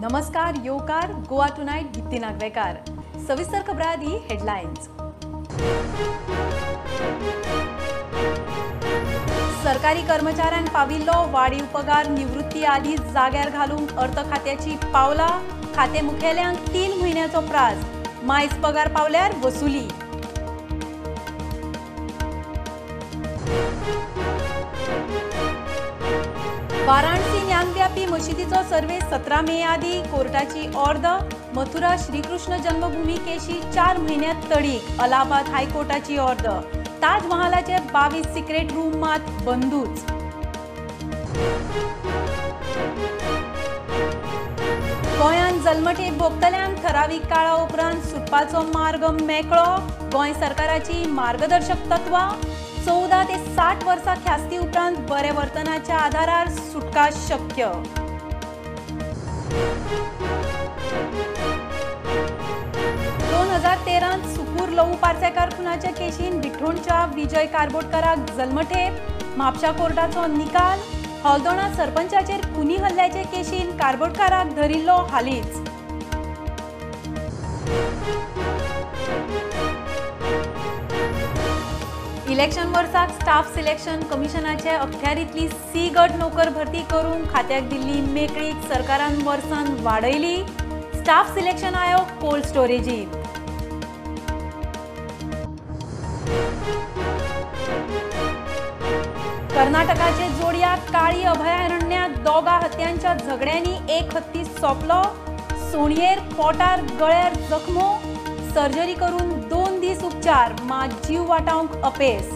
नमस्कार योकार गोवा टुनाइट गित्ती नागवेकार सविस्तर खबरां आदी हेडलायन्स। सरकारी कर्मचाऱ्यांक पाविल्लो वाडीव पगार निवृत्ती आदी जाग्यार घालूंक अर्थ खात्याची पावलां। खाते मुखेल्यांक 3 म्हयन्याचो प्राझ। मायज पगार पावल्यार वसुली। वाराणसी ज्ञानव्यापी मशिदीचो सर्वे 17 मे आदी कोर्टाची ऑर्द। मथुरा श्रीकृष्ण जन्मभूमी केशी 4 म्हयन्यांत तडीक। अलाहाबाद हायकोर्टाची ऑर्द। ताज महालाचे 22 सिक्रेट रूम मात बंदूच। गोंयांत जल्मठेप भोगतल्यांक ठरावीक काळा उपरांत सुटपाचो मार्ग मेकळो। गोंय सरकाराची मार्गदर्शक तत्वां। 14 ते 60 वर्सां ख्यास्ती उपरांत बरे वर्तनाच्या आधारार सुटका शक्य। सुकूर लहू पार्सेकार खुनाच्या केशीन विठोणच्या विजय कारबोटकाराक जल्मठेप। म्हापशा कोर्टाचो निकाल। हळदोणा सरपंचाचेर खुनी हल्ल्याचे केशीन कारबोटकाराक धरिल्लो हालींच। इलेक्शन वर्साक स्टाफ सिलेक्शन कमिशनाचे अखत्यारींतली सी गट नोकर भरती करूंक खात्याक दिल्ली मेकळीक सरकारान वर्सान वाडयली। स्टाफ सिलेक्शन आयोग कोल्ड स्टोरेजींत। कर्नाटकाचे जोडयाक काळी अभयारण्यात दोगा हत्यांच्या झगड्यांनी एक हत्ती सोंपलो। सोणयेर पोटार गळ्यार जखमो। सर्जरी करून 2 दीस उपचार मात जीव वाटावंक अपेस।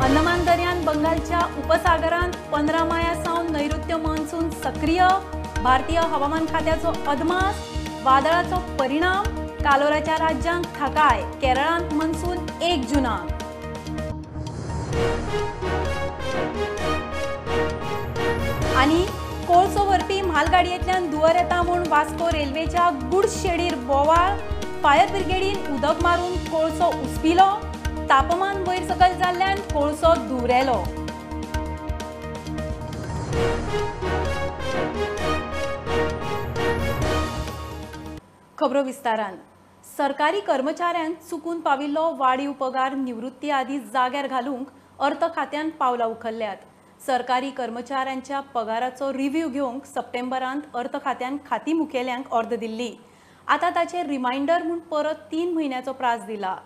अंदमान दर्यान बंगालच्या उपसागरांत 15 माया सावन नैऋत्य मॉन्सून सक्रिय। भारतीय हवामान खात्याचो अदमास। वादळाचो परिणाम। कालोराच्या राज्यांक थाकाय। केरळांत मॉन्सून 1 जूनाक। आनी कोळसो व्हरपी म्हालगाडयेंतल्यान धुंवर येता म्हूण वास्को रेल्वेच्या गुड्स शेडीर बोवाळ। फायर ब्रिगेडीन उदक मारून कोळसो उसपिलो। तापमान वयर सकयल जाल्ल्यान कोळसो धुंवरेलो। खबरो विस्तारान। सरकारी कर्मचाऱ्यांक चुकून पाविल्लो वाडीव पगार निवृत्ती आदी जाग्यार घालूंक अर्थ खात्यान पावलां उखल्ल्यात। सरकारी कर्मचाऱ्यांच्या पगाराचो रिव्ह्यू घेवंक सप्टेंबरांत अर्थ खात्यान खाती मुखेल्यांक ऑर्द दिल्ली। आतां ताचेर रिमायंडर म्हूण परत 3 म्हयन्याचो प्राझ दिला।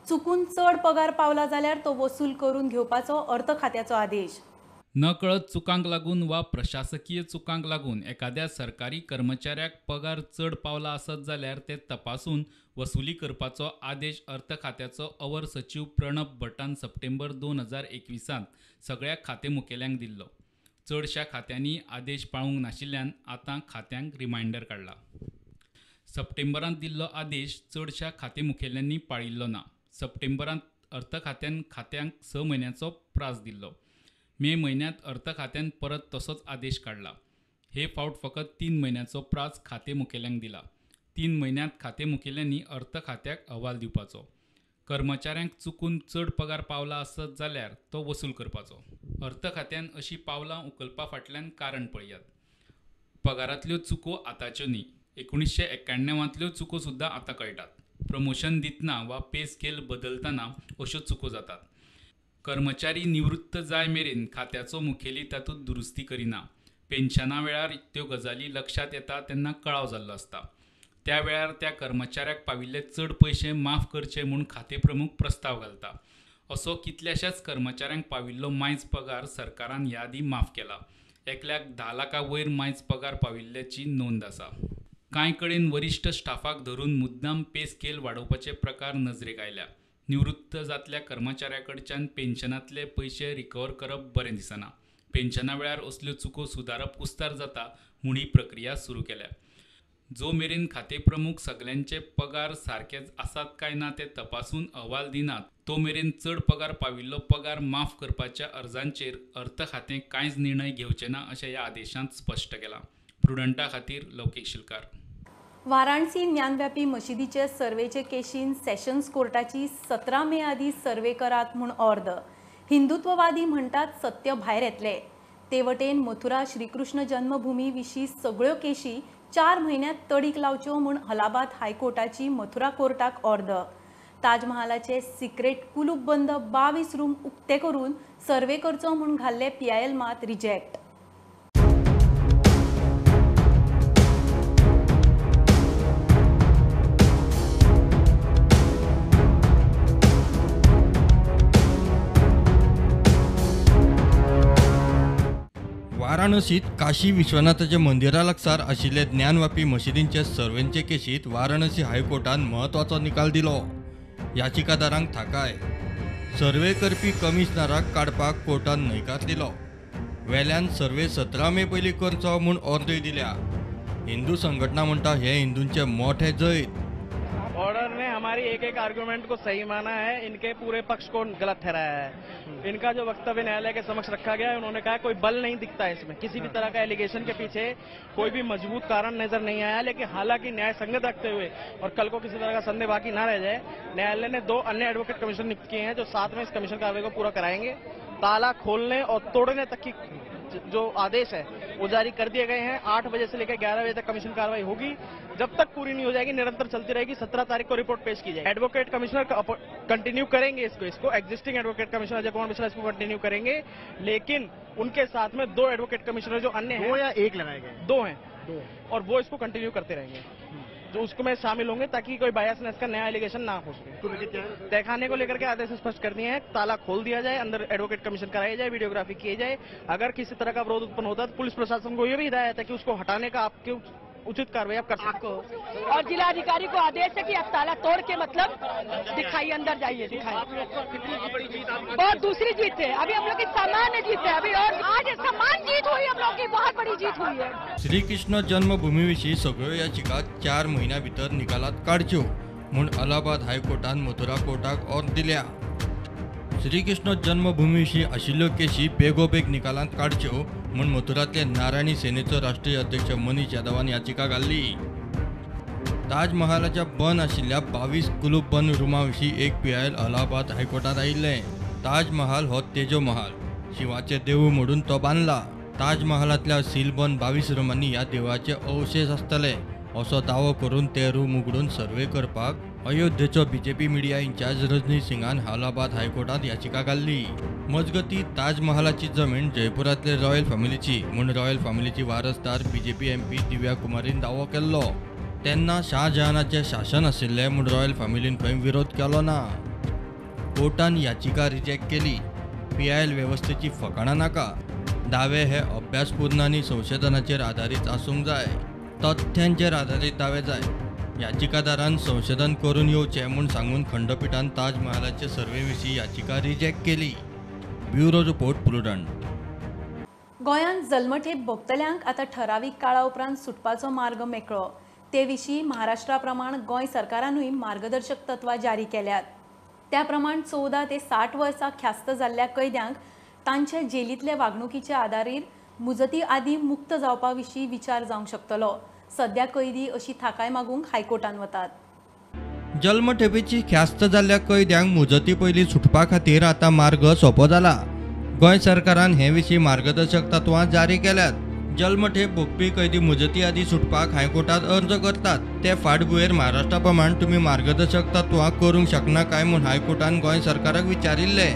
चुकून चड पगार पावला जाल्यार तो वसूल करून घेवपाचो अर्थ खात्याचो आदेश। नकळत चुकांक लागून वा प्रशासकीय चुकांक लागून एखाद्या सरकारी कर्मचाऱ्याक पगार चड पावला आसत जाल्यार ते तपासून वसुली करपाचो आदेश अर्थ खात्याचो अवर सचिव प्रणब भट्टान सप्टेंबर 2021 सगळ्या खाते मुखेल्यांक दिल्लो। चडशा खात्यांनी आदेश पाळूंक नाशिल्ल्यान आतां खात्यांक रिमायंडर काडला। सप्टेंबरांत दिल्लो आदेश चडशा खाते मुखेल्यांनी पाळिल्लो ना। सप्टेंबरांत अर्थ खात्यान खात्यांक 6 म्हयन्याचो प्राझ दिल्लो। मे म्हयन्यांत अर्थ खात्यान परत तसोच आदेश काढला। हे फावट फकत 3 म्हयन्याचो प्राझ खाते मुखेल्यांक दिला। 3 म्हयन्यांत खाते मुखेल्यांनी अर्थ खात्याक अहवाल दिवपाचो। कर्मचाऱ्यांक चुकून चड पगार पावला आसत जाल्यार तो वसूल करपाचो। अर्थ खात्यान अशी पावलां उखलपा फाटल्यान कारण पळयात। पगारांतल्यो चुको आतांच्यो न्ही। 1991तल्यो चुको सुद्दां आतां कळटात। प्रमोशन दितना वा पे स्केल बदलतना अश्यो चुको जातात। कर्मचारी निवृत्त जाय मेरेन खात्याचो मुखेली तातूंत दुरुस्ती करिना। पेन्शना वेळार त्यो गजाली लक्षात येता तेन्ना कळाव जाल्लो आसता। त्या वेळार त्या कर्मचाऱ्याक पाविल्ले चड पयशे माफ करचे म्हूण खाते प्रमुख प्रस्ताव घालता। असो कितल्याशाच कर्मचाऱ्यांक पाविल्लो मायज पगार सरकारान यादी माफ केला। एकल्याक 10 लाखा वयर मायज पगार पाविल्ल्याची नोंद आसा। कांय कडेन वरिश्ठ स्टाफाक धरून मुद्दाम पे स्केल वाडोवपाचे प्रकार नजरेक आयल्या। निवृत्त जातल्या कर्मचाऱ्याकडच्यान पेन्शनांतले पयशे रिकवर करप बरें दिसना। पेन्शना वेळार असल्यो चुको सुदारप कुस्तार जाता म्हूण ही प्रक्रिया सुरू केल्या। जो मेरेन खाते प्रमुख सगल्यांचे पगार सारकेच आसात काय ना ते तपासून अहवाल दिनात तो मेरेन चड पगार पाविल्लो पगार माफ करपाच्या अर्जांचेर अर्थ खातें कांयच निर्णय घेवचे ना अशें ह्या आदेशांत स्पश्ट केलां। प्रुडंटा खातीर लौकीक शिलकार। वाराणसी ज्ञानव्यापी मशिदीचे सर्वेचे केशीन सेशन्स कोर्टाची 17 मे आदी सर्वे करात म्हूण ऑर्द। हिंदुत्ववादी म्हणटात सत्य भायर येतले। तेवटेन मथुरा श्रीकृष्ण जन्मभूमी विशीं सगळ्यो केशी 4 म्हयन्यांत तडीक लावच्यो म्हूण अलाहाबाद हायकोर्टाची मथुरा कोर्टाक ऑर्डर. ताजमहालाचे सिक्रेट कुलूप बंद 22 रूम उक्ते करून सर्वे करचो म्हूण घाल्ले PIL मात रिजेक्ट. वाराणसीत काशी विश्वनाथाच्या मंदिरा लागसार आशिल्ले ज्ञानवापी मशिदींचे सर्वेंचे केशीत वाराणसी हायकोर्टान महत्वाचो निकाल दिलो. याचिकादारांक थाकाय. सर्वे करपी कमिशनराक काडपाक कोर्टान न्हयकार दिलो. वेल्यान सर्वे 17 मे पयलीं करचो म्हूण ऑर्डर दिल्या. हिंदू संघटना म्हणटा हे हिंदूंचे मोठे जैत. ऑर्डर ने हमारी एक आर्गुमेंट को सही माना है, इनके पूरे पक्ष को गलत ठहराया है. इनका जो वक्तव्य न्यायालय के समक्ष रखा गया है, उन्होंने कहा कोई बल नहीं दिखता है इसमें, किसी भी तरह का एलिगेशन के पीछे कोई भी मजबूत कारण नजर नहीं आया. लेकिन हालांकि न्याय संगत रखते हुए और कल को किसी तरह का संदेह बाकी ना रह जाए, न्यायालय ने 2 अन्य एडवोकेट कमीशन नियुक्त किए हैं जो साथ में इस कमीशन कार्रवाई को पूरा कराएंगे. ताला खोलने और तोड़ने तक की जो आदेश है वो जारी कर दिए गए हैं. 8 बजे से लेकर 11 बजे तक कमीशन कार्रवाई होगी. जब तक पूरी नहीं हो जाएगी निरंतर चलती रहेगी. 17 तारीख को रिपोर्ट पेश की जाएगी. एडवोकेट कमिश्नर कंटिन्यू करेंगे इसको existing advocate commissioner Ajay Kumar Mishra इसको कंटिन्यू करेंगे. लेकिन उनके साथ में 2 एडवोकेट कमिश्नर जो अन्य हैं, 2 या 1 लगाए गए? 2 हैं, और वो इसको कंटिन्यू करते रहेंगे, जो उसको में शामिल होंगे ताकि कोई बायसनेस का नया एलिगेशन ना हो सके. तहखाने को लेकर के आदेश स्पष्ट कर दिए हैं. ताला खोल दिया जाए, अंदर एडवोकेट कमीशन कराई जाए, वीडियोग्राफी की जाए. अगर किसी तरह का विरोध उत्पन्न होता है तो पुलिस प्रशासन को यह भी हिदायत है कि उसको हटाने का आपके उचित कार्रवाई आप कर सकते हो. और जिला अधिकारी को आदेश है कि आप ताला तोड़ के मतलब दिखाइए, अंदर जाइए, दिखाइए. बहुत दूसरी जीत है. अभी हम लोग की सामान्य जीत है अभी, और आज समान जीत हुई, हम लोग की बहुत बड़ी जीत हुई है. श्रीकृष्ण जन्मभूमी विशीं सगळ्यो याचिका 4 म्हयन्या भितर निकालात काडच्यो म्हूण अलाहाबाद हायकोर्टान मथुरा कोर्टाक ऑर्डर दिल्या. श्रीकृष्ण जन्मभूमी विशीं आशिल्ल्यो केशी बेगोबेग निकालांत काडच्यो म्हूण मथुरांतले नारायणी सेनेचो राष्ट्रीय अध्यक्ष मनीष यादवान याचिका घाल्ली. ताजमहालाच्या बंद आशिल्ल्या 22 कुलूप बंद रुमां विशीं एक PIL अलाहाबाद हायकोर्टात आयिल्लें. ताजमहाल हो तेजो महाल, शिवाचें देवूळ म्हणून तो बांदला. ताजमहालांतल्या सीलबंद 22 रुमांनी ह्या देवळाचे अवशेश आसतले असो दावो करून ते रूम उगडून सर्वे करपाक अयोध्येचो BJP मिडिया इन्चार्ज रजनीश सिंगान अलाहाबाद हायकोर्टात याचिका घाल्ली. मजगती ताजमहालाची जमीन जयपुरांतले रॉयल फॅमिलीची म्हूण रॉयल फॅमिलीची वारसदार BJP MP दिव्या कुमारीन दावो केल्लो. तेन्ना शाहजहानाचें शासन आशिल्लें म्हूण रॉयल फॅमिलीन खंय विरोध केलो ना. कोर्टान याचिका रिजेक्ट केली. PIL वेवस्थेची फकाणां नाका. दावे हे अभ्यासपूर्ण आनी संशोधनाचेर आदारीत आसूंक जाय. तथ्यांचेर आदारीत दावे जाय. याचिकादारान संशोधन करून येवचें म्हूण सांगून खंडपीठान ताजमहालाचे सर्वे विशीं याचिका रिजेक्ट केली. Bureau report prudent. गोंयांत जल्मठेप भोगतल्यांक आतां ठरावीक काळा उपरांत सुटपाचो मार्ग मेकळो. ते विशीं महाराष्ट्रा प्रमाण गोंय सरकारानूय मार्गदर्शक तत्वां जारी केल्यात. त्या प्रमाण 14 ते 60 वर्सां ख्यास्त जाल्ल्या कैद्यांक तांचे जेलींतले वागणुकीच्या आदारीर मुजती आदी मुक्त जावपा विशीं विचार जावंक शकतलो. सध्या कैदी अशी थाकाय मागूंक हायकोर्टान वतात. जल्मठेपेची ख्यास्त जाल्ल्या कैद्यांक मुजती पयलीं सुटपा खातीर आतां मार्ग सोंपो जाला. गोंय सरकारान हे विशीं मार्गदर्शक तत्वां जारी केल्यात. जल्मठेप भोगपी कैदी मुजती आदी सुटपाक हायकोर्टात अर्ज करतात. ते फाटभुंयेर महाराष्ट्रा प्रमाण तुमी मार्गदर्शक तत्वां करूंक शकना काय म्हूण हायकोर्टान गोंय सरकाराक विचारिल्ले.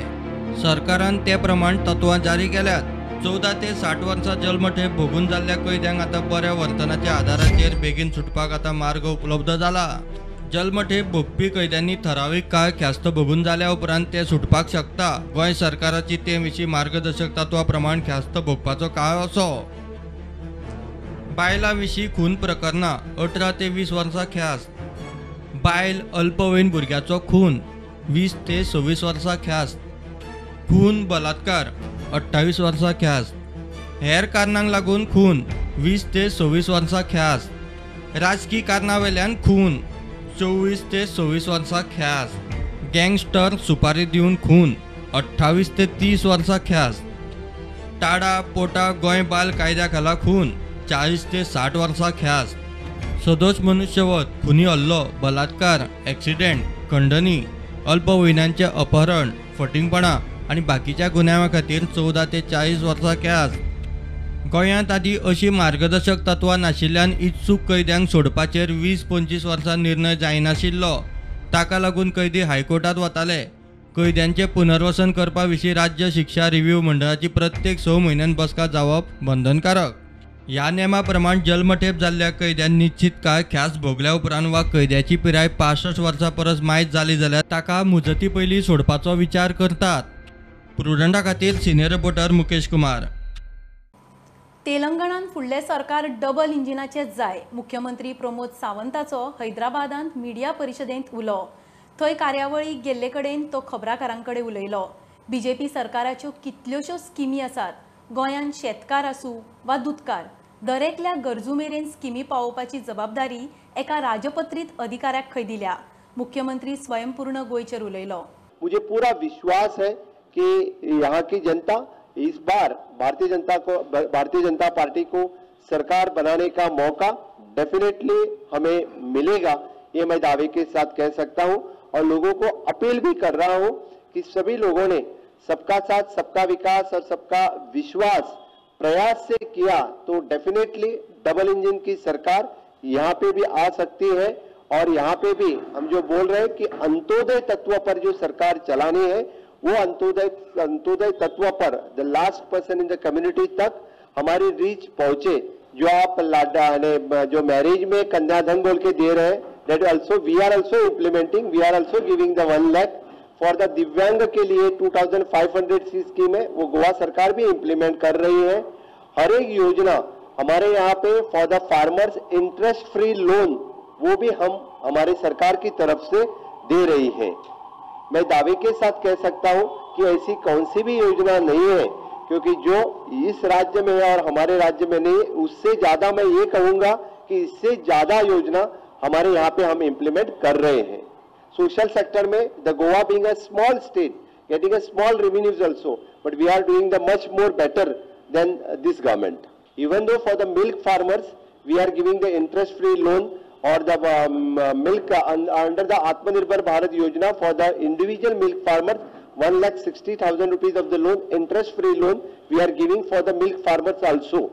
सरकारान ते प्रमाण तत्वां जारी केल्यात. 14 ते 60 वर्सां जल्मठेप भोगून जाल्ल्या कैद्यांक आतां बऱ्या वर्तनाच्या आदाराचेर बेगीन सुटपाक आतां मार्ग उपलब्ध जाला. जल्मठेप भोगपी कैद्यांनी ठरावीक काळ ख्यास्त भोगून जाल्या उपरांत ते सुटपाक शकता. गोंय सरकाराची ते विशीं मार्गदर्शक तत्वां प्रमाण ख्यास्त भोगपाचो काळ असो. बायलां विशीं खून प्रकरणां 18 ते 20 वर्सां ख्यास्त. बायल अल्पवयीन भुरग्याचो खून 20 ते 26 वर्सां ख्यास्त. खून बलात्कार 28 वर्सां ख्यास्त. हेर कारणांक लागून खून 20 ते 26 वर्सां ख्यास्त. राजकी कारणां वेल्यान खून 24 ते 26 वर्सां ख्यास्त. गँगस्टर सुपारी दिवन खून 28 ते 30 वर्सां ख्यास्त. टाडा पोटा गोंय बाल कायद्या खाला खून 40 ते 60 वर्सां ख्यास्त. सदोष मनुष्यवध, खुनी हल्लो, बलात्कार, ॲक्सिडेंट, खंडणी, अल्पवयीनांचे अपहरण, फटिंगपणा आणि बाकीच्या गुन्ह्यां खातीर 14 ते 40 वर्सां ख्यास्त. गोंयांत आदीं अशी मार्गदर्शक तत्वां नाशिल्ल्यान इत्सूक कैद्यांक सोडपाचेर 20-25 वर्सां निर्णय जायनाशिल्लो. ताका लागून कैदी हायकोर्टात वताले. कैद्यांचे पुनर्वसन करपा विशीं राज्य शिक्षा रिव्ह्यू मंडळाची प्रत्येक 6 म्हयन्यान बसका जावप बंधनकारक. ह्या नेमा प्रमाण जल्मठेप जाल्ल्या कैद्यांनी निश्चित काळ ख्यास भोगल्या उपरांत वा कैद्याची पिराय 65 वर्सां परस मायज जाली जाल्यार ताका मुजती पयलीं सोडपाचो विचार करतात. प्रुडंटा खातीर सिनियर रिपोर्टर मुकेश कुमार. तेलंगणान फुडले सरकार डबल इंजिनाचे जाय. मुख्यमंत्री प्रमोद सावंताचो हैदराबादांत मिडिया परिशदेंत उलो. थंय कार्यावळीक गेल्ले कडेन तो खबराकारांकडे उलयलो. बीजेपी सरकाराच्यो कितल्योश्यो स्किमी आसात. गोंयांत शेतकार आसूं वा दुधकार, दरेकल्या गरजू मेरेन स्किमी पावोवपाची जबाबदारी एका राजपत्रीत अधिकाऱ्याक खंय दिल्या. मुख्यमंत्री स्वयंपूर्ण गोयचेर उलयलो. मुझे पूरा विश्वास है कि यहाँ की जनता इस बार भारतीय जनता पार्टी को सरकार बनाने का मौका डेफिनेटली हमें मिलेगा, ये मैं दावे के साथ कह सकता हूँ. और लोगों को अपील भी कर रहा हूँ कि सभी लोगों ने सबका साथ, सबका विकास और सबका विश्वास प्रयास से किया तो डेफिनेटली डबल इंजन की सरकार यहाँ पे भी आ सकती है. और यहाँ पे भी हम जो बोल रहे हैं कि अंत्योदय तत्व पर जो सरकार चलानी है, वो अंत्योदय तत्व पर the last person in the community तक हमारी रीच पहुंचे. जो आप जो मैरिज में कन्याधन बोल के दे रहे हैं, that also we are also implementing. We are also giving the 1 lakh for the divyang के लिए 2500 स्कीम है, वो गोवा सरकार भी इम्प्लीमेंट कर रही है. हर एक योजना हमारे यहाँ पे for the farmers interest free loan, वो भी हम हमारे सरकार की तरफ से दे रही है. मैं दावे के साथ कह सकता हूं कि ऐसी कौन सी भी योजना नहीं है, क्योंकि जो इस राज्य में है और हमारे राज्य में नहीं, उससे ज्यादा मैं ये कहूंगा कि इससे ज्यादा योजना हमारे यहाँ पे हम इम्प्लीमेंट कर रहे हैं. सोशल सेक्टर में the Goa being a small state getting a small revenues also, but we are doing the much more better than this government. Even though for the milk farmers we are giving the interest free loan or the milk under the Atmanirbhar Bharat Yojana for the individual milk farmers, 1,60,000 rupees of the loan, interest free loan we are giving for the milk farmers also.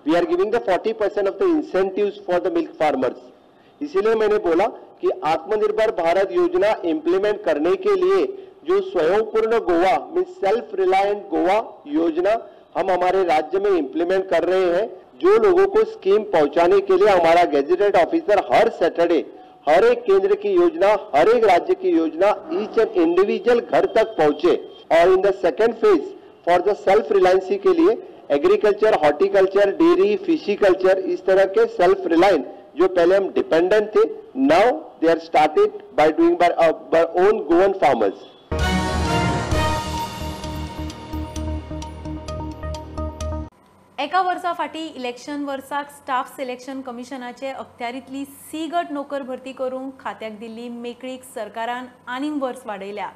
We are giving the 40% of the incentives for the milk farmers. इसीलिए मैंने बोला कि आत्मनिर्भर भारत योजना implement करने के लिए जो स्वयंपूर्ण Goa means self reliant Goa योजना हम हमारे राज्य में इंप्लीमेंट कर रहे हैं. जो लोगों को स्कीम पहुंचाने के लिए हमारा गेजेटेड ऑफिसर हर सैटरडे हर एक केंद्र की योजना, हर एक राज्य की योजना ईच एंड इंडिविजुअल घर तक पहुंचे. और in the second phase for the self reliancy के लिए एग्रीकल्चर, हॉर्टिकल्चर, डेयरी, फिशिकल्चर, इस तरह के सेल्फ रिलायंट जो पहले हम डिपेंडेंट थे, now they are started by doing by own Goan farmers. एका वर्सा फाटी इलेक्शन वर्साक स्टाफ सिलेक्शन कमिशनाचे अखत्यारींतली सी गट नोकर भरती करूंक खात्याक दिल्ली मेकळीक सरकारान आनीक वर्स वाडयल्या.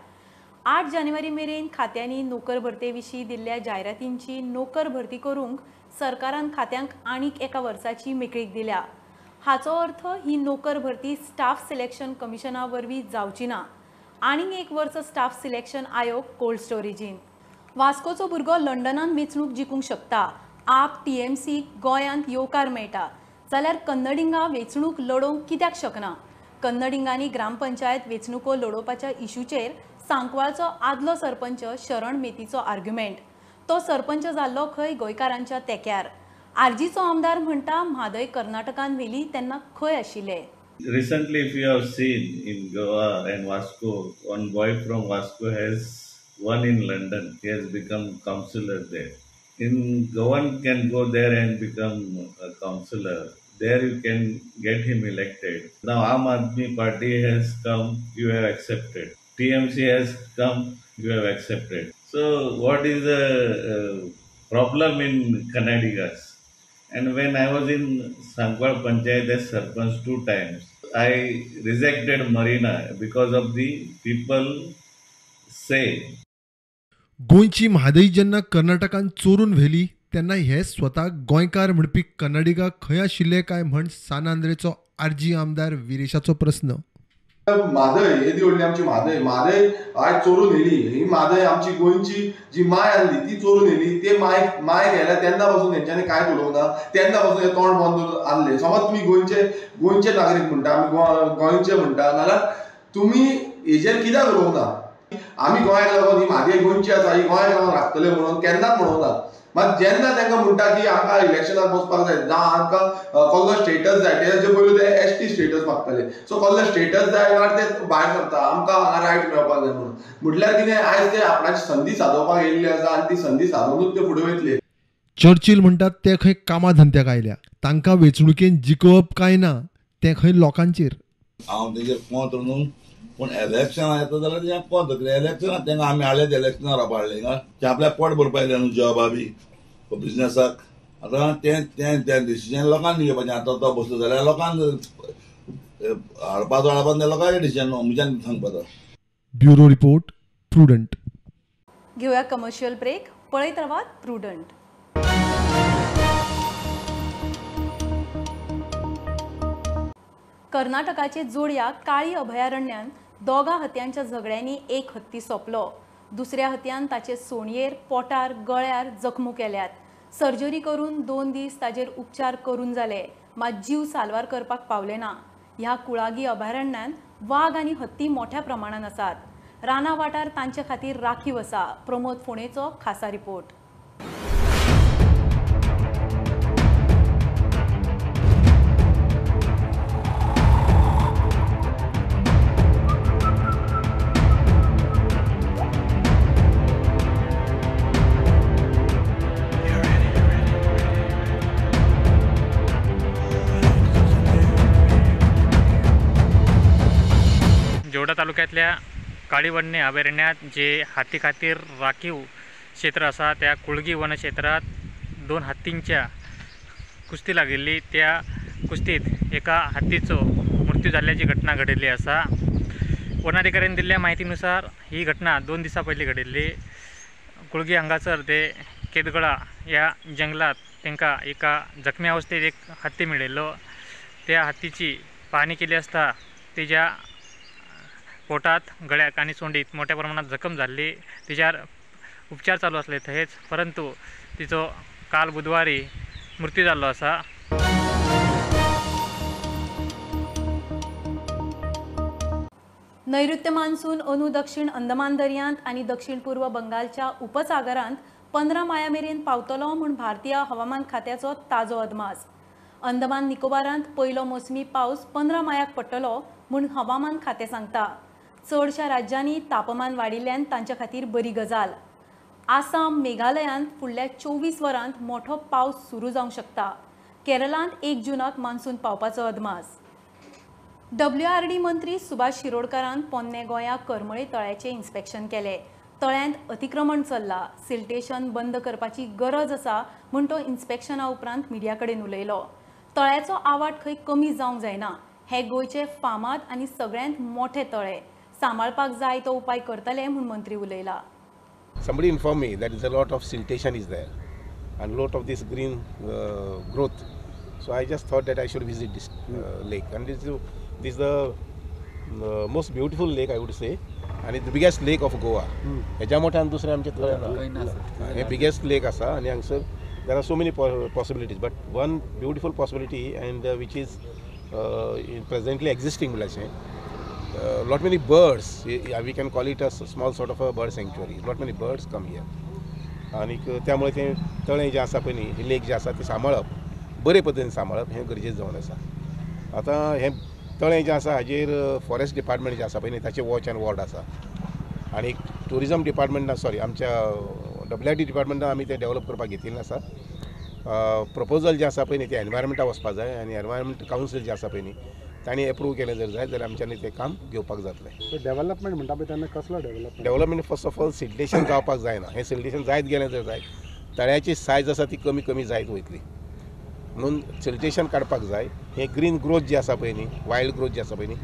8 जानेवारी मेरेन खात्यांनी नोकर भरते विशीं दिल्ल्या जायरातींची नोकर भरती करूंक सरकारान खात्यांक आनीक एका वर्साची मेकळीक दिल्या. हाचो अर्थ ही नोकर भरती स्टाफ सिलेक्शन कमिशना वरवीं जावची ना. आनीक एक वर्स स्टाफ सिलेक्शन आयोग कोल्ड स्टोरेजीन. वास्कोचो भुरगो लंडनान वेंचणूक जिखूंक शकता. आप TMC गोंयांत येवकार मेळटा जाल्यार कन्नडिंगा वेंचणूक लडोवंक कित्याक शकना. कन्नडिंगांनी ग्रामपंचायत वेंचणुको लडोवपाच्या इशूचेर सांकवाळचो आदलो सरपंच शरण मेतीचो आर्ग्युमेंट. तो सरपंच जाल्लो खंय गोंयकारांच्या तेंक्यार. आर्जीचो आमदार म्हणटा म्हादय कर्नाटकान व्हेली तेन्ना खंय आशिल्ले. Recently, if you have seen in Goa and Vasco, one boy from Vasco has won in London. He has become councillor there. In Goan can go there and become a councillor. There you can get him elected. Now Aam Aadmi Party has come, you have accepted. TMC has come, you have accepted. So what is the problem in Kannadigas? And when I was in Sankwal Panchayat as Sarpanch 2 times, I rejected Marina because of the people say. गोंयची म्हादई जेन्ना कर्नाटकान चोरून व्हेली तेन्ना हे स्वताक गोंयकार म्हणपी कन्नडिगा खंय आशिल्ले काय म्हण सानांद्रेचो आर्जी आमदार विरेशाचो प्रस्न. म्हादय येदी व्हडली आमची म्हादय आज चोरून येयली. ही म्हादय आमची गोंयची जी माय आसली ती चोरून येयली. ते माय गेल्या तेन्ना पासून तेंच्यांनी कांयच उलोवंक ना. तेन्ना पासून हे तोंड बंद आसले. समज तुमी गोंयचे नागरीक म्हणटा, आमी गोंयचे म्हणटा, नाल्यार तुमी हेजेर कित्याक उलोवंक ना? आमी गोंयाक लागून ही म्हादय गोंयची आसा, ही गोंयाक लागून राखतले म्हणून केन्नाच म्हणूंक ना. मात जेन्ना तांकां म्हणटा की आमकां इलेक्शनाक बसपाक जाय, जावं आमकां कसलो स्टेटस जाय, तेजे पयलीं ते एसटी स्टेटस मागताले. सो कसलो स्टेटस जाय जाल्यार ते भायर सरता, आमकां हांगा रायट मेळपाक जाय म्हणून. म्हटल्यार कितें, आयज ते आपणाची संदी सादोवपाक येयल्ले आसा आनी ती संदी सादोवनूच ते फुडें वयतले. चर्चिल म्हणटात ते खंय कामा धंद्याक आयल्या, तांकां वेंचणुकेन जिखप काय ना तें खंय लोकांचेर. हांव तेजेर कोंत न्हू, पूण इलेक्शनां येता जाल्यार तें कोंत. इलेक्शनां तेंकां आमी हाडले इलेक्शनां रावपा हाडले हिंगा. ते आपल्याक पोट भरपा येयले न्हू जॉबा बी बिजनेसाक. आतां तें डिसिजन लोकांनी घेवपाचें. आतां तो बसलो जाल्यार लोकांक हाडपाचो तें लोकांचें डिसिजन न्हू, म्हज्यान सांगपाचो. Bureau report, prudent. घेऊया कमर्शियल ब्रेक. पळयत रावात प्रुडंट. कर्नाटकाचे जोडया काळी अभयारण्यान दोगा हत्यांच्या झगड्यांनी एक हत्ती सोंपलो. दुसऱ्या हत्यान ताचे सोणयेर, पोटार, गळ्यार जखमो केल्यात. सर्जरी करून 2 दीस ताजेर उपचार करून जाले, मात जीव साल्वार करपाक पावले ना. ह्या कुळागी अभयारण्यान वाघ आनी हत्ती मोठ्या प्रमाणात आसात. राना वाठार तांचे खातीर राखीव आसा. प्रमोद फोणेचो खासा रिपोर्ट. जोडा तालुक्यातल्या काळीवडणे अभयारण्यात जे हाती खातीर राखीव क्षेत्र आसा, त्या कुळगी वन क्षेत्रात 2 हत्तींच्या कुस्ती लागिल्ली. त्या कुस्तीत एका हत्तीचो मृत्यू जाल्ल्याची घटना घडिल्ली आसा. वनाधिकाऱ्यांनी दिल्ल्या माहितीनुसार ही घटना 2 दिसां पयलीं घडिल्ली. कुळगी हांगासर ते केदगळा ह्या जंगलात तांकां एका जखमी अवस्थेत एक हत्ती मेळिल्लो. त्या हत्तीची पाहणी केली असता तिच्या पोटात, गळ्याक आणि सोंडीत मोठ्या प्रमाणात जखम झाली. तिच्यावर उपचार चालू असले थंयच, परंतु तिचो काल बुधवारी मृत्यू जाल्लो आसा. नैऋत्य मान्सून अनु दक्षिण अंदमान दर्यांत आनी दक्षिण पूर्व बंगालच्या उपसागरांत 15 माया मेरेन पावतलो म्हूण भारतीय हवामान खात्याचो ताजो अदमास. अंदमान निकोबारांत पयलो मोसमी पावस 15 मायाक पडटलो म्हूण हवामान खातें सांगता. चडशा राज्यांनी तापमान वाडिल्ल्यान तांच्या खातीर बरी गजाल. आसाम, मेघालयांत फुडल्या 24 वरांत मोठो पावस सुरू जावंक शकता. केरळांत 1 जूनाक मान्सून पावपाचो अदमास. WRD मंत्री सुभाष शिरोडकारान पोन्ने गोंयाक करमळे तळ्याचें इन्स्पेक्शन केलें. तळ्यांत अतिक्रमण चल्लां, सिल्टेशन बंद करपाची गरज आसा म्हूण तो इन्स्पेक्शना उपरांत मिडिया कडेन उलयलो. तळ्याचो आवाठ खंय कमी जावंक जायना. हे गोंयचे फामाद आनी सगळ्यांत मोठे तळे. सांबाळपाक जाय तो उपाय करतले म्हूण मंत्री उलयला. Somebody informed me that is a lot of siltation is there and lot of this green growth. So I just thought that I should visit this lake, and this is the most beautiful lake I would say, and it's the biggest lake of Goa. हेच्या मोठ्यान दुसरे आमचे तळे हे biggest lake आसा आनी हांगसर there are so many possibilities, but one beautiful possibility and which is presently existing म्हणल्यार lot many birds, we can call it a small sort of a bird sanctuary. Lot many birds come here. आणि त्यामुळे ते तळें जे आसा पळय न्ही, लेक जे आसा ते सांबाळप, बरे पद्दतीन सांबाळप हें गरजेचें जावन आसा. आतां हें तळें जें आसा हाजेर फॉरेस्ट डिपार्टमेंट जें आसा पळय न्ही ताचें वॉच एंड वॉर्ड आसा. आनी टुरिजम डिपार्टमेंटान आमच्या WRD डिपार्टमेंटान आमी तें डेवलप करपाक घेतिल्लें आसा. प्रपोजल जें आसा पळय न्ही तें एनवायरमेंटाक वचपाक जाय आनी एनवायरमेंट कावन्सील जें आसा पळय न्ही तांणी एप्रूव केलें जर जाय जाल्यार आमच्यांनी तें काम घेवपाक जातलें. डेव्हलपमेंट म्हणटा पळय तेन्ना कसलो development first of all siltation जावपाक जायना. हें सिल्टेशन जायत गेलें जर जाय तळ्याची सायज आसा ती कमी कमी जायत वयतली म्हणून सिल्टेशन काडपाक जाय. हें ग्रीन ग्रोथ जी आसा पळय न्ही, वायल्ड ग्रोथ जी आसा पळय न्ही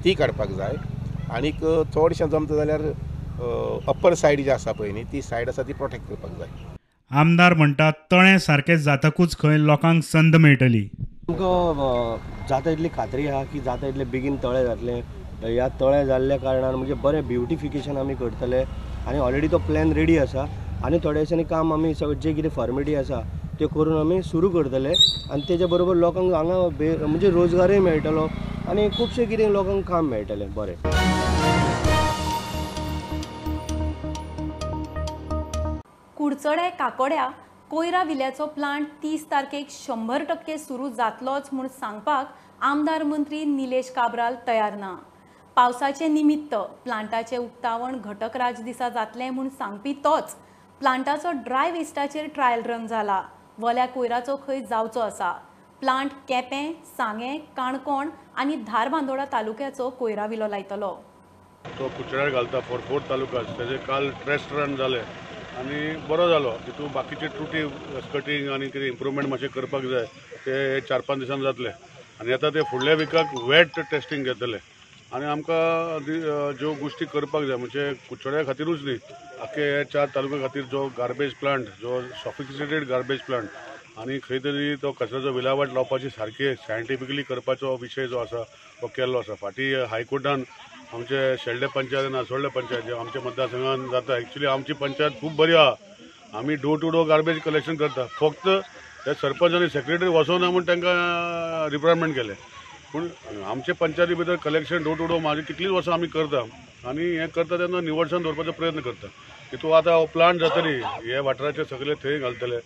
ती काडपाक जाय. आनीक चडशें जमता जाल्यार अप्पर सायड जी आसा पळय न्ही ती सायड आसा ती प्रोटेक्ट करपाक जाय. आमदार म्हणटा तळें सारकें जातकूच खंय लोकांक संद मेळटली. तुमकां जाता इतली खात्री आहा की जाता इतले बेगीन तळें जातलें ह्या तळे जाल्ल्या कारणान म्हणजे बरें ब्युटिफिकेशन आमी करतले आनी ऑलरेडी तो प्लॅन रेडी आसा आनी थोड्या दिसांनी काम आमी जे कितें फॉर्मेलिटी आसा ते करून आमी सुरू करतले आनी तेच्या बरोबर लोकांक हांगा म्हणजे रोजगारय मेळटलो आनी खुबशे कितें लोकांक काम मेळटलें बरें. कुडचडे काकोड्या कोयरा विल्याचो प्लांट 30 तारखेक 100% सुरू जातलोच म्हूण सांगपाक आमदार मंत्री निलेश काब्राल तयार ना. पावसाचे निमित्त प्लांटाचे उक्तावण घटक राज दिसा जातलें म्हूण सांगपी तोच प्लांटाचो ड्राय वेस्टाचेर ट्रायल रन जाला. वल्या कोयराचो खंय जावचो आसा. प्लांट केपें, सांगे, काणकोण आनी धारबांदोडा तालुक्याचो कोयरा विलो लायतलो. तो कुचड्यार घालता फॉर 4 तालुका तेजे काल टेस्ट रन जाले आनी बरो जालो. तितून बाकीचे त्रुटी कटिंग आनी कितें इम्प्रुवमेंट मातशें करपाक जाय ते 4-5 दिसान जातले आनी आतां ते फुडल्या विकाक वेट टेस्टिंग घेतले आनी आमकां ज्यो गोश्टी करपाक जाय म्हणजे कुचड्या खातीरूच न्ही आख्खे 4 तालुक्या खातीर जो गार्बेज प्लांट जो सॉफिस्टिकेटेड गार्बेज प्लांट आनी खंय तरी तो कचऱ्याचो विलावट लावपाची सारके सायंटिफिकली करपाचो विशय जो आसा तो केल्लो आसा. फाटीं हायकोर्टान आमचे शेल्डे पंचायत आनी आसोळडे पंचायत जे आमच्या मतदारसंघात जाता एक्चुली आमची पंचायत खूब बरी आहा. आमी door to door garbage collection करता. फक्त ते सरपंच आनी सेक्रेटरी वचोना म्हूण तांकां रिप्रायमेंट केले पूण आमचे पंचायती भितर कलेक्शन डोर टू डोर म्हाजी कितलींच वर्सां आमी करता आनी हें करता तेन्ना निवळसाण दवरपाचो प्रयत्न करता. तितून आतां प्लांट जातली हे वाठाराचे सगळे थंय घालतले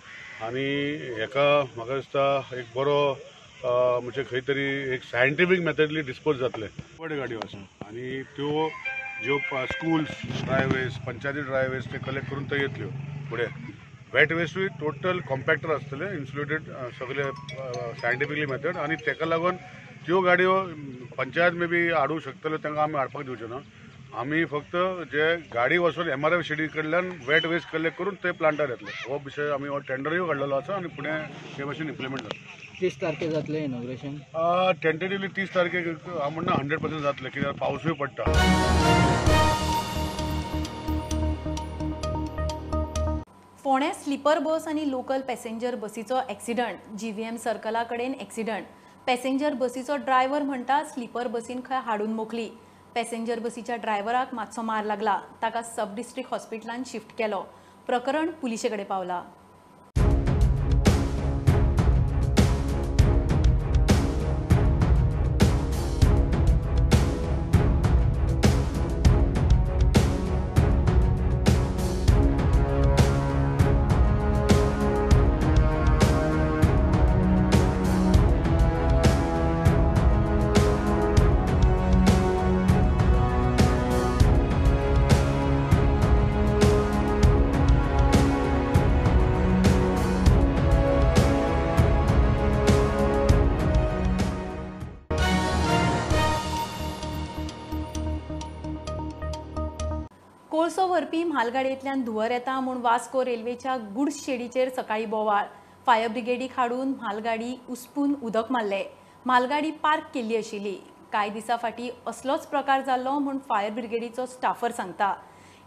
आनी हेका म्हाका दिसता एक बरो म्हणजे खंय तरी एक सायंटिफीक मेथडली डिस्पोज जातले. बड्यो गाडयो आसा आनी त्यो ज्यो स्कूल्स ड्रायवेज पंचायती ड्रायवेज ते कलेक्ट करून थंय येतल्यो. फुडें वेट वेस्टूय टोटल कॉम्पॅक्टर आसतले इन्सुलेटेड सगळे सायंटिफिकली मेथड आनी तेका लागून त्यो गाडयो पंचायत मे बी हाडूंक शकतल्यो तांकां आमी हाडपाक दिवचे ना. आमी फक्त जे गाडी वचून MRF शेडी कडल्यान वेट वेस्ट कलेक्ट करून ते प्लांटार येतले. हो विशय आमी हो टेंडरूय काडलेलो आसा आनी फुडें ते भाशेन इम्प्लिमेंट जातले. 30 तारखेक जातलें इनॉग्रेशन. टेंटेटिवली 30 तारखेक हांव म्हणना 100% जातलें कित्याक पावसूय पडटा. फोंड्या स्लीपर बस आनी लोकल पॅसेंजर बसीचो एक्सिडंट. GVM सर्कला कडेन एक्सिडंट. पॅसेंजर बसीचो ड्रायव्हर म्हणटा स्लीपर बसीन खंय हाडून मोकली. पॅसेंजर बसीच्या ड्रायव्हराक मातसो मार लागला. ताका सब डिस्ट्रिक्ट हॉस्पिटलांत शिफ्ट केलो. प्रकरण पुलिशे कडेन पावला. कोळसो व्हरपी म्हालगाडयेंतल्यान धुंवर येता म्हूण वास्को रेल्वेच्या गुड्स शेडीचेर सकाळी बोवाळ. फायर ब्रिगेडीक हाडून म्हालगाडी उस्पून उदक मारले. म्हालगाडी पार्क केल्ली आशिल्ली. कांय दिसा फाटीं असलोच प्रकार जाल्लो म्हूण फायर ब्रिगेडीचो स्टाफर सांगता.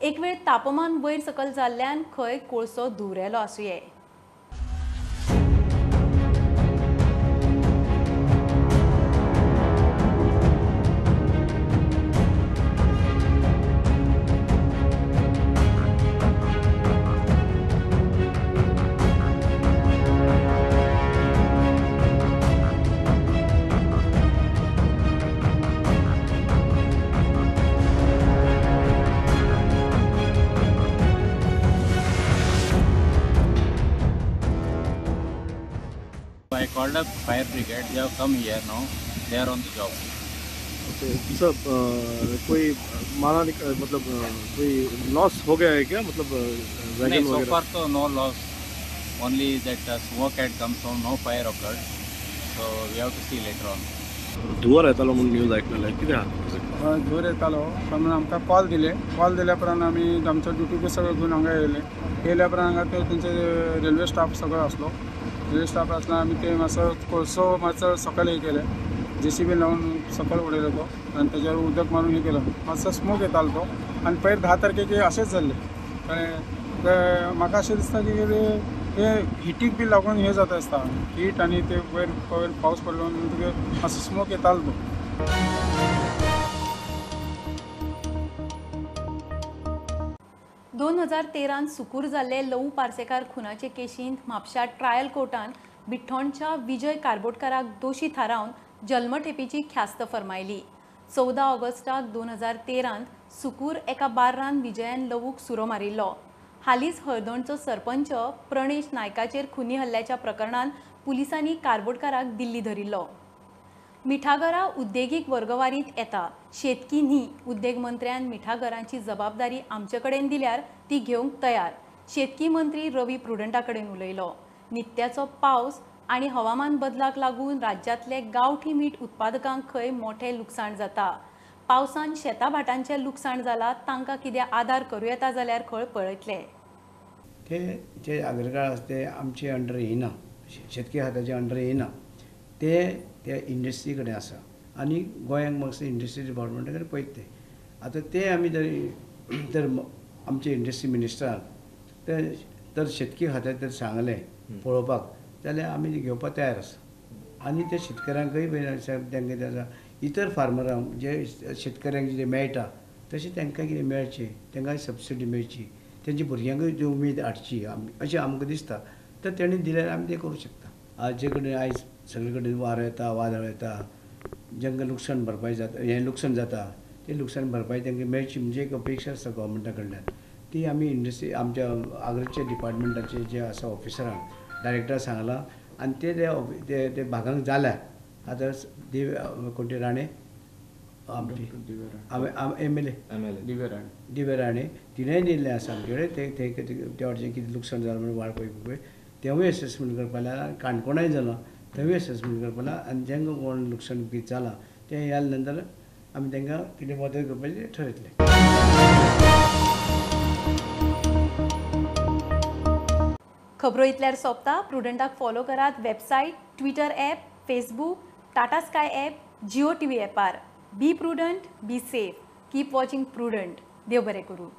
एक वेळ तापमान वयर सकल जाल्ल्यान खंय कोळसो धुंवरेलो आसुये. I called up fire brigade. They have come here now. They are on the job. Okay, सब कोई माना मतलब कोई लॉस हो गया है क्या मतलब वैगन So वगैरह? far, so no loss. Only that smoke had come, so no fire occurred. So we have to see later on. धुवर येतालो म्हणून न्यूज आयकलेले कितें आहा? धुवर येतालो पण आमकां कॉल दिल्या उपरांत आमी आमचो ड्युटी सगळो घेवन हांगा येयल्या उपरांत हांगा तेंचे रेल्वे स्टाफ सगळो आसलो. रेल्वे स्टाफ आसतना आमी ते मातसो कोळसो मातसो सकयल हे केले. JCB लावन सकयल उडयलो तो आनी तेजेर उदक मारून हे केलो. मातसो स्मोक येतालो तो आनी पयर 10 तारखेक अशेंच जाल्लें. म्हाका अशें दिसता की हे हिटीक बी लागून हे जाता आसता. हीट आनी ते वयर पावस पडलो म्हणटकीर मातसो स्मोक येतालो तो. 2013 सुकूर जाल्ले लवू पार्सेकार खुनाचे केशींत म्हापशा ट्रायल कोर्टान बिठ्ठणच्या विजय कारबोटकाराक दोशी थारावन जल्मठेपीची ख्यास्त फरमायली. 14 ऑगस्टाक 2013 सुकूर एका बार्रान विजयान लवूक सुरो मारिल्लो. हालींच हळदणचो सरपंच प्रणेश नायकाचेर खुनी हल्ल्याच्या प्रकरणात पुलिसांनी कारबोटकाराक दिल्ली धरिल्लो. मिठागरा उद्देगीक वर्गवारींत येता. शेतकी न्ही. उद्देग मंत्र्यान मिठागरांची जबाबदारी आमचे कडेन दिल्यार ती घेवंक तयार. शेतकी मंत्री रवी प्रुडंटा कडेन उलयलो. नित्याचो पावस आनी हवामान बदलाक लागून राज्यांतले गांवठी मीठ उत्पादकांक खंय मोठे लुकसाण जाता. पावसान शेता भाटांचें लुकसाण जालां तांकां कितें आदार करूं येता जाल्यार खंय पळयतले. ते जे अग्रकाळ आसा ते आमचे अंडर येना, शेतकी खात्याचे अंडर येना. ते इंडस्ट्री कडेन आसा आनी गोंयांक म्हाका इंडस्ट्री डिपार्टमेंटा कडेन पळयते. आतां ते आमी तर आमचे इंडस्ट्री मिनिस्टराक तर शेतकी खात्याक तर सांगलें पळोवपाक जाल्यार आमी घेवपाक तयार आसा. आनी त्या शेतकऱ्यांकय तांकां इतर फार्मरांक जे शेतकऱ्यांक कितें मेळटा तशें तांकां कितें मेळचें, तांकां सबसिडी मेळची, तेंच्या भुरग्यांकूय ती उमेद हाडची अशें आमकां दिसता. तर तेणी दिल्यार आमी तें करूं शकता. जे कडेन आयज सगळे कडेन वारो येता, वादळ येता, जांकां लुकसाण भरपाय जाता, हें लुकसाण जाता, ते लुकसाण भरपाय तांकां मेळची म्हणजे एक अपेक्षा आसता गोवोरमेंटा कडल्यान. ती आमी इंडस्ट्री आमच्या आग्रीच्या डिपार्टमेंटाचे जे आसा ऑफिसरांक डायरेक्टर सांगलां आनी ते भागांक जाल्या. आतां कोणते राणे आमची MLA दिव्या राणे तिणेंय दिल्लें आसा आमचे कडेन. त्या वटेन कितें लुकसाण जालां म्हणून वाळपय पळय तेवूय एसेसमेंट करपा लायला. काणकोणाय जालां थंयूय एसेसमेंट करपा लायला. आनी जांकां कोण लुकसाण कितें जालां तें येले नंतर आमी तांकां कितें मदत करपाचें ठरयतलें. खबरो इतल्यार सोंपता. प्रुडंटाक फॉलो करात. Website, Twitter app, Facebook, Tata Sky app, Jio TV ॲपार. Be Prudent, be safe. Keep watching Prudent. देव बरें करूं.